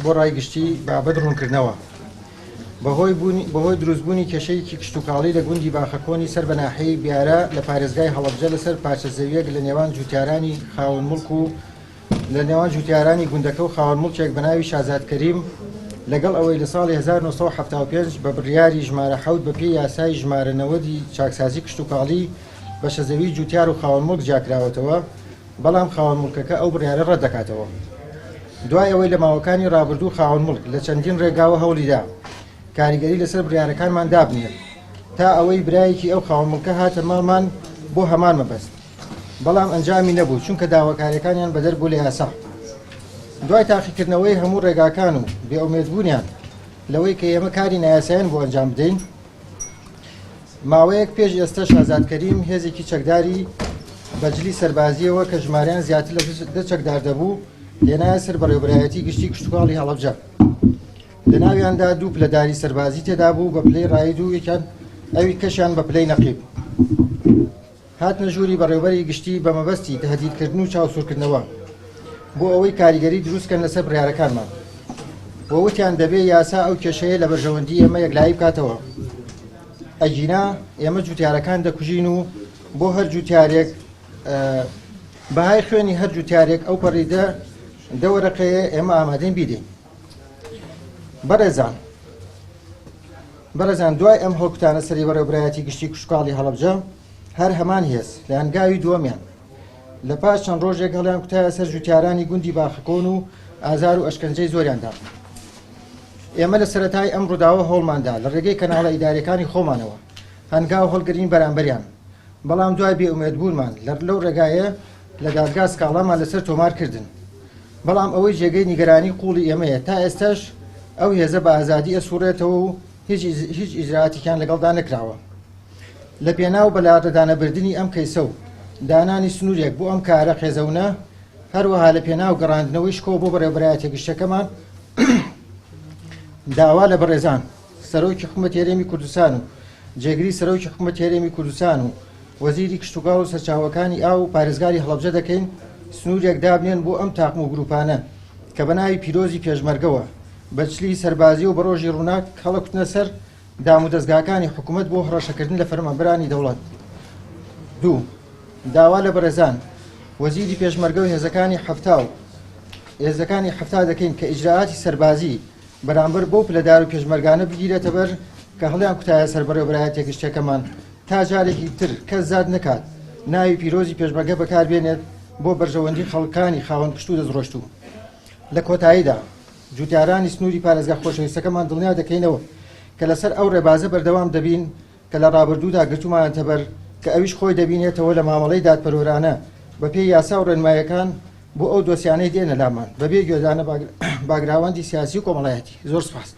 بۆ ڕایگشتی بابەت ڕوونکردنەوە بەهۆی دروستبوونی کێشەیەکی کشتتوکاڵی لە گوندی باخەکۆنی سەر بەناحەی بیارە لە پارێزگای هەڵەبجە لەسەر پارچە زەویەک لە نێوان جوتیارانی خاوەن مڵک و لە نێوان جوتیارانی گوندەکە و خاوەن مڵکێک بە ناوی شازاد کەریم لەگەڵ ئەوەی لە ساڵی 1975 بە بڕیاری ژمارە 7 بە پێی یاسای ژمارە 90 چاکسازی کشتتوکاڵی بە شەزەوی جوتیار و خاوەن مڵک جیاکراوەتەوە، بەڵام خاوەن مڵکەکە ئەو بڕیارە ڕەت دەکاتەوە. دوای ئەوەی لە ماوەکانی ڕابردوو خاوەن مڵک لە چەندین ڕێگاوە هەوڵیدا کاریگەری لەسەر بڕیارەکانمان دابنێت تا ئەوەی برایەکی ئەو خاوەن مڵکە هاتە ماڵمان بۆ هەمان مەبەست، بەڵام ئەنجامی نەبوو چونکە داواکاریەکانیان بەدەر بوو لە یاسا. دوای تاقیکردنەوەی هەموو ڕێگاکان و بێئومێدبوونیان لەوەی کە ئێمە کاری نایاساییان بۆ ئەنجام بدەین، ماوەیەک پێش ئێستا شازاد کەریم هێزێکی چەکداری بەجلی سەربازیەوە کە ژمارەیان زیاتر لە 10 چەکدار دەبوو لێنایە سەر بەڕێوەبەرایەتی گشتی کشتتوکاڵی هەڵەبجە. لە ناویاندا دوو پلەداری سەربازی تێدا بوو بە پلەی ڕاید و یەکیان ئەوی کەشیان بە پلەی نەقیب. هاتنە ژووری بەڕێوەبەری گشتی بە مەبەستی تەهدیدکردن و چاوسوورکردنەوە بۆ ئەوەی کاریگەری دروستکەن لەسەر بڕیارەکانمان، بۆ وتیان دەبێ یاسا ئەو کێشەیە لە بەرژەوەندی ئێمە یەکلایی بکاتەوە. ئەگینا ئێمە جوتیارەکان دەکوژین و بۆ هەر جوتیارێک بەهای خوێنی هەر جوتیارێک ئەو پەڕیدە دەوەرەقەیە ئێمە ئامادەین بیدەین. بەرەزان دوای ئەم هەڵکوتانە سەری بەڕێوەبەرایەتی گشتی کشتتوکاڵی هەڵەبجە هەر هەمان هێز لە هەنگاوی دووەمیان لە پاش چەند ڕۆژێک هەڵیان کوتایە سەر جوتیارانی گوندی باخەکۆن و ئازار و ئەشکەنجەی زۆریاندا. ئێمە لە سەرەتای ئەم ڕووداوە هەوڵماندا لە ڕێگەی کەناڵە ئیدارەکانی خۆمانەوە هەنگاو هەڵگرین بەرامبەریان، بەڵام دوای بێئومێدبوونمان لەو ڕێگایە لە دادگا سکاڵامان لەسەر تۆمار کردن، بەڵام ئەوەی جێگەی نیگەرانی قوڵی ئێمەیە تا ئێستاش ئەو هێزە بە ئازادی ئەسوورێتەوە و هیچ ئیجراتێکیان لەگەڵدا نەکراوە. لە پێناو بەلاردەدانەبردننی ئەم کەیسە و دانانی سنوورێک بۆ ئەم کارە خێزەونە، هەروەها لە پێناو گەڕاندنەوەی شکۆ بۆ بەڕێوەبەرایەتە گشتەکەمان داوا لە بەڕێزان سەرۆکی حکومەت هێرێمی کوردستان و جێگری سەرۆکی حکومەت هێرێمی کوردستان و وەزیری کشتتوکاڵ و سەرچاوەکانی ئاو و پارێزگاری هەڵەبجە دەکەین سنوورێک دابنێن بۆ ئەم تاقم و گروپانە کە بە ناوی پیرۆزی پێشمەرگەوە بەچلی سەربازی و بە ڕۆژی ڕووناک هەڵەکوتنە سەر دام و دەستگاکانی حکوومەت بۆ هەڕەشەکردن لە فەرمانبەرانی دەوڵەت. دوو داوا لە بەڕێزان وەزیری پێشمەرگە و هێزەکانی هەفتا دەکەین کە ئیجراعاتی سەربازی بەرامبەر بۆ پلەدار و پێشمەرگانە بگیرێتە بەر کە هەڵیان کوتایە سەر بەڕێوەبەرایەتە گشتەکەمان تا جارێکی تر کەس زاد نەکات ناوی پیرۆزی پێشمەرگە بەکاربێنێت بۆ بەرژەوەندی خەڵکانی خاوەن پشت و دەستڕۆشتوو. لە کۆتاییدا جوتیارانی سنووری پارێزگا خۆشەویستەکەمان دڵنیا دەکەینەوە کە لەسەر ئەو ڕێبازە بەردەوام دەبین کە لە ڕابردوودا گرتومانە تەبەر کە ئەویش خۆی دەبینێتەوە لە مامەڵەی دادپەروەرانە بەپێی یاسا و ڕێنمایەکان بۆ ئەو دۆسیانەی دێنە لامان بەبێ گوێدانە باگراوەندی سیاسی و کۆمەڵایەتی. زۆر سوپاس.